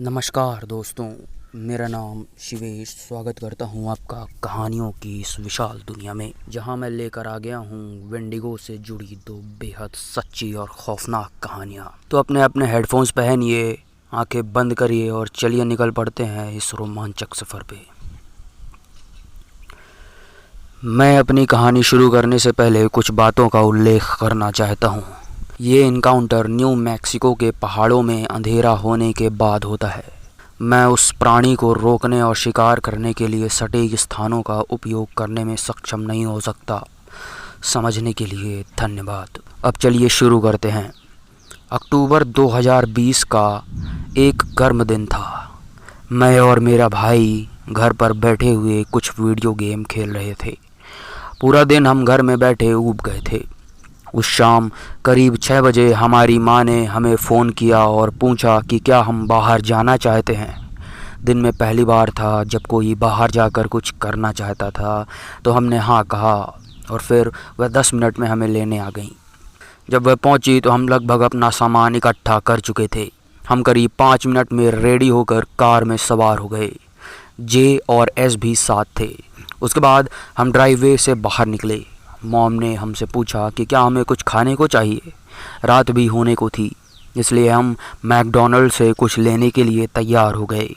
नमस्कार दोस्तों, मेरा नाम शिवेश। स्वागत करता हूं आपका कहानियों की इस विशाल दुनिया में, जहां मैं लेकर आ गया हूं वेंडिगो से जुड़ी दो बेहद सच्ची और खौफनाक कहानियां। तो अपने अपने हेडफोन्स पहनिए, आंखें बंद करिए और चलिए निकल पड़ते हैं इस रोमांचक सफ़र पे। मैं अपनी कहानी शुरू करने से पहले कुछ बातों का उल्लेख करना चाहता हूँ। ये इनकाउंटर न्यू मैक्सिको के पहाड़ों में अंधेरा होने के बाद होता है। मैं उस प्राणी को रोकने और शिकार करने के लिए सटीक स्थानों का उपयोग करने में सक्षम नहीं हो सकता। समझने के लिए धन्यवाद। अब चलिए शुरू करते हैं। अक्टूबर 2020 का एक गर्म दिन था। मैं और मेरा भाई घर पर बैठे हुए कुछ वीडियो गेम खेल रहे थे। पूरा दिन हम घर में बैठे ऊब गए थे। उस शाम करीब 6 बजे हमारी माँ ने हमें फ़ोन किया और पूछा कि क्या हम बाहर जाना चाहते हैं। दिन में पहली बार था जब कोई बाहर जाकर कुछ करना चाहता था, तो हमने हाँ कहा और फिर वह 10 मिनट में हमें लेने आ गई। जब वह पहुंची तो हम लगभग अपना सामान इकट्ठा कर चुके थे। हम करीब 5 मिनट में रेडी होकर कार में सवार हो गए। जे और एस भी साथ थे। उसके बाद हम ड्राइववे से बाहर निकले। मॉम ने हमसे पूछा कि क्या हमें कुछ खाने को चाहिए। रात भी होने को थी, इसलिए हम मैकडॉनल्ड से कुछ लेने के लिए तैयार हो गए।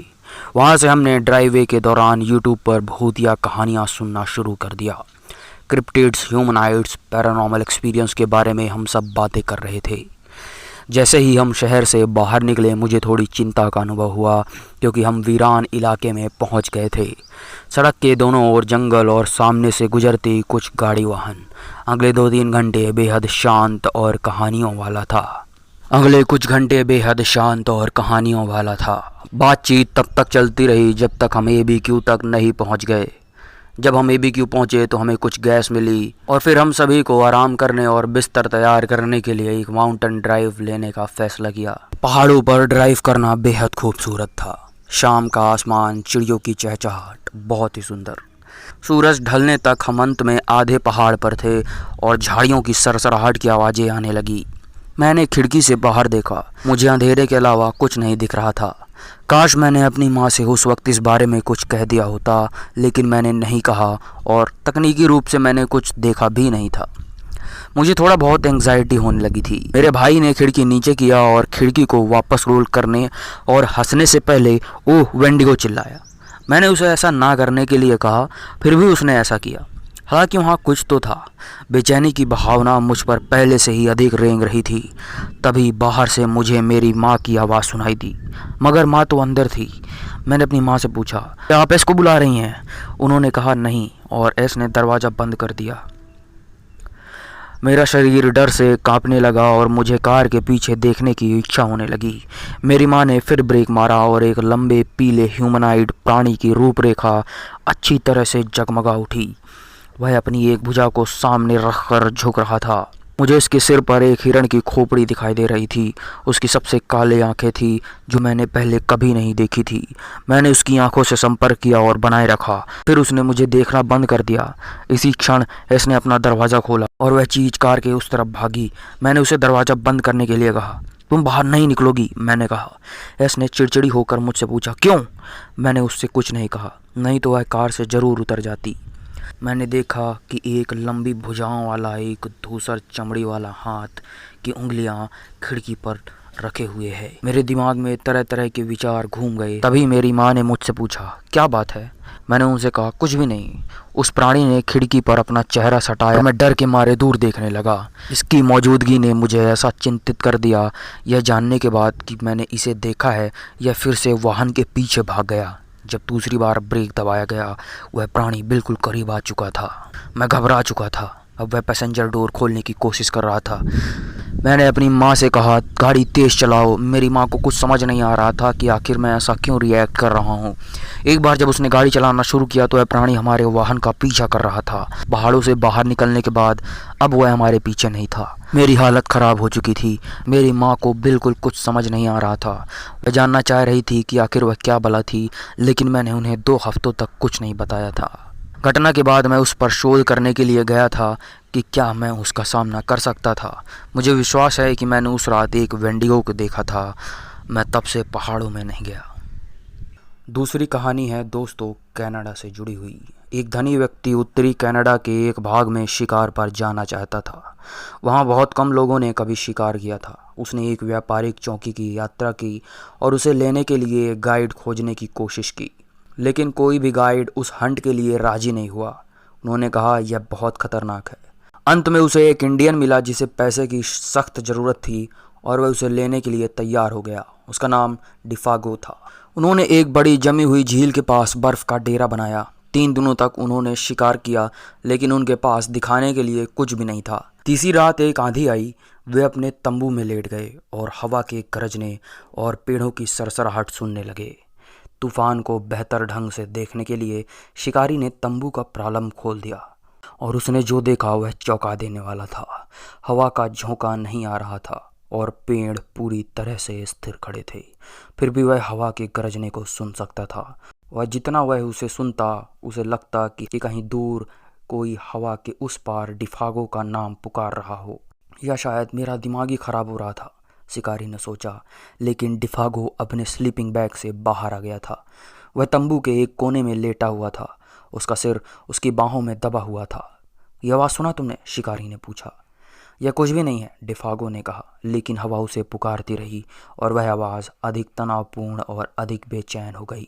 वहाँ से हमने ड्राइववे के दौरान यूट्यूब पर भूतिया कहानियाँ सुनना शुरू कर दिया। क्रिप्टिड्स, ह्यूमनॉइड्स, पैरानॉर्मल एक्सपीरियंस के बारे में हम सब बातें कर रहे थे। जैसे ही हम शहर से बाहर निकले, मुझे थोड़ी चिंता का अनुभव हुआ, क्योंकि हम वीरान इलाके में पहुंच गए थे। सड़क के दोनों ओर जंगल और सामने से गुजरते कुछ गाड़ी वाहन। अगले 2-3 घंटे बेहद शांत और कहानियों वाला था। बातचीत तब तक चलती रही जब तक हम एबीक्यू तक नहीं पहुंच गए। जब हम एबीक्यू पहुंचे तो हमें कुछ गैस मिली और फिर हम सभी को आराम करने और बिस्तर तैयार करने के लिए एक माउंटेन ड्राइव लेने का फैसला किया। पहाड़ों पर ड्राइव करना बेहद खूबसूरत था। शाम का आसमान, चिड़ियों की चहचहाट, बहुत ही सुंदर। सूरज ढलने तक हम अंत में आधे पहाड़ पर थे और झाड़ियों की सरसराहट की आवाज़ें आने लगी। मैंने खिड़की से बाहर देखा। मुझे अंधेरे के अलावा कुछ नहीं दिख रहा था। काश मैंने अपनी माँ से उस वक्त इस बारे में कुछ कह दिया होता, लेकिन मैंने नहीं कहा और तकनीकी रूप से मैंने कुछ देखा भी नहीं था। मुझे थोड़ा बहुत एंग्जाइटी होने लगी थी। मेरे भाई ने खिड़की नीचे किया और खिड़की को वापस रोल करने और हंसने से पहले ओह वेंडिगो चिल्लाया। मैंने उसे ऐसा ना करने के लिए कहा, फिर भी उसने ऐसा किया। हालांकि वहाँ कुछ तो था। बेचैनी की भावना मुझ पर पहले से ही अधिक रेंग रही थी। तभी बाहर से मुझे मेरी माँ की आवाज़ सुनाई दी, मगर माँ तो अंदर थी। मैंने अपनी माँ से पूछा, क्या आप एस को बुला रही हैं? उन्होंने कहा नहीं, और एस ने दरवाज़ा बंद कर दिया। मेरा शरीर डर से कांपने लगा और मुझे कार के पीछे देखने की इच्छा होने लगी। मेरी माँ ने फिर ब्रेक मारा और एक लंबे पीले ह्यूमनाइड प्राणी की रूपरेखा अच्छी तरह से जगमगा उठी। वह अपनी एक भुजा को सामने रखकर झुक रहा था। मुझे उसके सिर पर एक हिरण की खोपड़ी दिखाई दे रही थी। उसकी सबसे काले आंखें थी जो मैंने पहले कभी नहीं देखी थी। मैंने उसकी आंखों से संपर्क किया और बनाए रखा। फिर उसने मुझे देखना बंद कर दिया। इसी क्षण उसने अपना दरवाज़ा खोला और वह चीज कार के उस तरफ भागी। मैंने उसे दरवाज़ा बंद करने के लिए कहा, तुम बाहर नहीं निकलोगी, मैंने कहा। उसने चिड़चिड़ी होकर मुझसे पूछा, क्यों? मैंने उससे कुछ नहीं कहा, नहीं तो वह कार से ज़रूर उतर जाती। मैंने देखा कि एक लंबी भुजाओं वाला, एक धूसर चमड़ी वाला हाथ की उंगलियां खिड़की पर रखे हुए है। मेरे दिमाग में तरह तरह के विचार घूम गए। तभी मेरी माँ ने मुझसे पूछा, क्या बात है? मैंने उनसे कहा, कुछ भी नहीं। उस प्राणी ने खिड़की पर अपना चेहरा सटाया। मैं डर के मारे दूर देखने लगा। इसकी मौजूदगी ने मुझे ऐसा चिंतित कर दिया, यह जानने के बाद कि मैंने इसे देखा है, यह फिर से वाहन के पीछे भाग गया। जब दूसरी बार ब्रेक दबाया गया, वह प्राणी बिल्कुल करीब आ चुका था। मैं घबरा चुका था। अब वह पैसेंजर डोर खोलने की कोशिश कर रहा था। मैंने अपनी माँ से कहा, गाड़ी तेज़ चलाओ। मेरी माँ को कुछ समझ नहीं आ रहा था कि आखिर मैं ऐसा क्यों रिएक्ट कर रहा हूँ। एक बार जब उसने गाड़ी चलाना शुरू किया तो वह प्राणी हमारे वाहन का पीछा कर रहा था। पहाड़ों से बाहर निकलने के बाद अब वह हमारे पीछे नहीं था। मेरी हालत ख़राब हो चुकी थी। मेरी माँ को बिल्कुल कुछ समझ नहीं आ रहा था। वह जानना चाह रही थी कि आखिर वह क्या बला थी, लेकिन मैंने उन्हें 2 हफ्तों तक कुछ नहीं बताया था। घटना के बाद मैं उस पर शोध करने के लिए गया था कि क्या मैं उसका सामना कर सकता था। मुझे विश्वास है कि मैंने उस रात एक वेंडिगो को देखा था। मैं तब से पहाड़ों में नहीं गया। दूसरी कहानी है दोस्तों कनाडा से जुड़ी हुई। एक धनी व्यक्ति उत्तरी कनाडा के एक भाग में शिकार पर जाना चाहता था। वहाँ बहुत कम लोगों ने कभी शिकार किया था। उसने एक व्यापारिक चौकी की यात्रा की और उसे लेने के लिए गाइड खोजने की कोशिश की, लेकिन कोई भी गाइड उस हंट के लिए राजी नहीं हुआ। उन्होंने कहा यह बहुत खतरनाक है। अंत में उसे एक इंडियन मिला जिसे पैसे की सख्त ज़रूरत थी और वह उसे लेने के लिए तैयार हो गया। उसका नाम डिफागो था। उन्होंने एक बड़ी जमी हुई झील के पास बर्फ का डेरा बनाया। 3 दिनों तक उन्होंने शिकार किया, लेकिन उनके पास दिखाने के लिए कुछ भी नहीं था। तीसरी रात एक आंधी आई। वे अपने तंबू में लेट गए और हवा के गरजने और पेड़ों की सरसराहट सुनने लगे। तूफान को बेहतर ढंग से देखने के लिए शिकारी ने तंबू का प्रालंब खोल दिया और उसने जो देखा वह चौंका देने वाला था। हवा का झोंका नहीं आ रहा था और पेड़ पूरी तरह से स्थिर खड़े थे। फिर भी वह हवा के गरजने को सुन सकता था। वह जितना वह उसे सुनता उसे लगता कि कहीं दूर कोई हवा के उस पार डिफागो का नाम पुकार रहा हो। या शायद मेरा दिमाग ही खराब हो रहा था, शिकारी ने सोचा। लेकिन डिफागो अपने स्लीपिंग बैग से बाहर आ गया था। वह तंबू के एक कोने में लेटा हुआ था। उसका सिर उसकी बाहों में दबा हुआ था। यह आवाज़ सुना तुमने? शिकारी ने पूछा। यह कुछ भी नहीं है, डिफागो ने कहा, लेकिन हवा उसे पुकारती रही और वह आवाज़ अधिक तनावपूर्ण और अधिक बेचैन हो गई।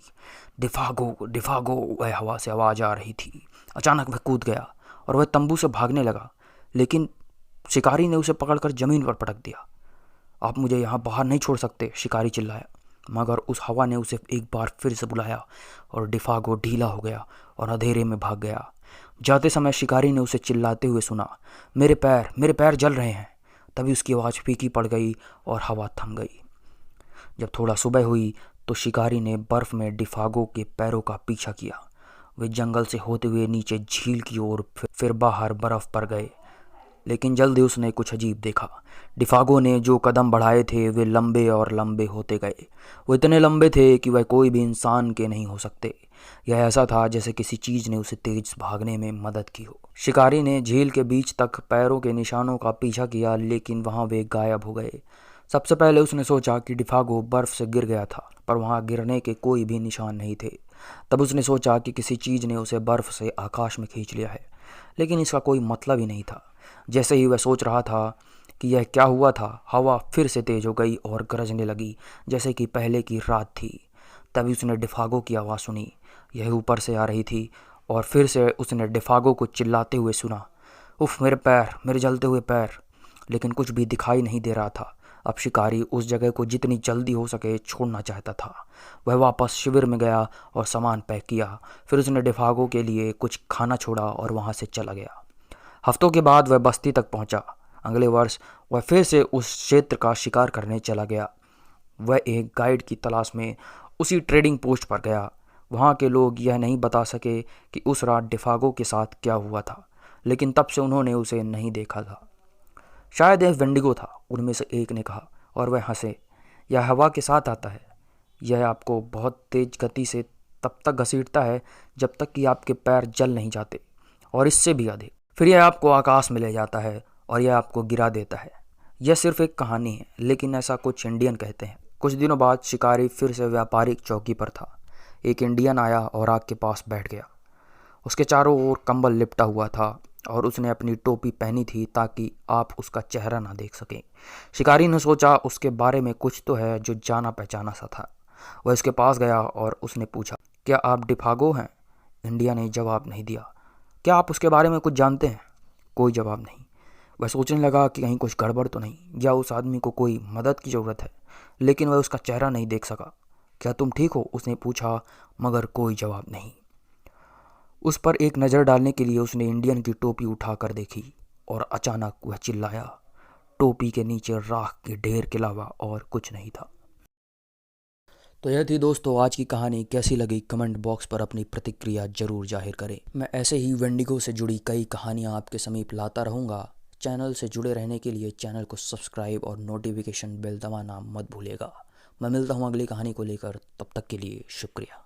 डिफागो डिफागो, वह हवा से आवाज़ आ रही थी। अचानक वह कूद गया और वह तंबू से भागने लगा, लेकिन शिकारी ने उसे पकड़कर जमीन पर पटक दिया। आप मुझे यहाँ बाहर नहीं छोड़ सकते, शिकारी चिल्लाया। मगर उस हवा ने उसे एक बार फिर से बुलाया और डिफागो ढीला हो गया और अंधेरे में भाग गया। जाते समय शिकारी ने उसे चिल्लाते हुए सुना, मेरे पैर जल रहे हैं। तभी उसकी आवाज़ फीकी पड़ गई और हवा थम गई। जब थोड़ा सुबह हुई तो शिकारी ने बर्फ में डिफागो के पैरों का पीछा किया। वे जंगल से होते हुए नीचे झील की ओर फिर बाहर बर्फ पर गए, लेकिन जल्दी उसने कुछ अजीब देखा। डिफागो ने जो कदम बढ़ाए थे वे लंबे और लंबे होते गए। वो इतने लंबे थे कि वह कोई भी इंसान के नहीं हो सकते। यह ऐसा था जैसे किसी चीज़ ने उसे तेज भागने में मदद की हो। शिकारी ने झील के बीच तक पैरों के निशानों का पीछा किया, लेकिन वहाँ वे गायब हो गए। सबसे पहले उसने सोचा कि डिफागो बर्फ से गिर गया था, पर वहाँ गिरने के कोई भी निशान नहीं थे। तब उसने सोचा कि किसी चीज़ ने उसे बर्फ से आकाश में खींच लिया है, लेकिन इसका कोई मतलब ही नहीं था। जैसे ही वह सोच रहा था कि यह क्या हुआ था, हवा फिर से तेज हो गई और गरजने लगी जैसे कि पहले की रात थी। तभी उसने डिफागो की आवाज़ सुनी। यह ऊपर से आ रही थी और फिर से उसने डिफागो को चिल्लाते हुए सुना, उफ मेरे जलते हुए पैर। लेकिन कुछ भी दिखाई नहीं दे रहा था। अब शिकारी उस जगह को जितनी जल्दी हो सके छोड़ना चाहता था। वह वापस शिविर में गया और सामान पैक किया। फिर उसने डिफागो के लिए कुछ खाना छोड़ा और वहाँ से चला गया। हफ्तों के बाद वह बस्ती तक पहुंचा। अगले वर्ष वह फिर से उस क्षेत्र का शिकार करने चला गया। वह एक गाइड की तलाश में उसी ट्रेडिंग पोस्ट पर गया। वहाँ के लोग यह नहीं बता सके कि उस रात डिफागो के साथ क्या हुआ था, लेकिन तब से उन्होंने उसे नहीं देखा था। शायद यह वेंडिगो था, उनमें से एक ने कहा, और वह हंसे। यह हवा के साथ आता है। यह आपको बहुत तेज गति से तब तक घसीटता है जब तक कि आपके पैर जल नहीं जाते, और इससे भी अधिक। फिर यह आपको आकाश में ले जाता है और यह आपको गिरा देता है। यह सिर्फ एक कहानी है, लेकिन ऐसा कुछ इंडियन कहते हैं। कुछ दिनों बाद शिकारी फिर से व्यापारिक चौकी पर था। एक इंडियन आया और आग के पास बैठ गया। उसके चारों ओर कंबल लिपटा हुआ था और उसने अपनी टोपी पहनी थी ताकि आप उसका चेहरा ना देख सकें। शिकारी ने सोचा उसके बारे में कुछ तो है जो जाना पहचाना सा था। वह उसके पास गया और उसने पूछा, क्या आप डिफागो हैं? इंडिया ने जवाब नहीं दिया। क्या आप उसके बारे में कुछ जानते हैं? कोई जवाब नहीं। वह सोचने लगा कि कहीं कुछ गड़बड़ तो नहीं, या उस आदमी को कोई मदद की ज़रूरत है, लेकिन वह उसका चेहरा नहीं देख सका। क्या तुम ठीक हो? उसने पूछा, मगर कोई जवाब नहीं। उस पर एक नज़र डालने के लिए उसने इंडियन की टोपी उठाकर देखी और अचानक वह चिल्लाया। टोपी के नीचे राख के ढेर के अलावा और कुछ नहीं था। तो यह थी दोस्तों आज की कहानी। कैसी लगी कमेंट बॉक्स पर अपनी प्रतिक्रिया जरूर जाहिर करें। मैं ऐसे ही वेंडिगो से जुड़ी कई कहानियाँ आपके समीप लाता रहूँगा। चैनल से जुड़े रहने के लिए चैनल को सब्सक्राइब और नोटिफिकेशन बेल दबाना मत भूलिएगा। मैं मिलता हूँ अगली कहानी को लेकर, तब तक के लिए शुक्रिया।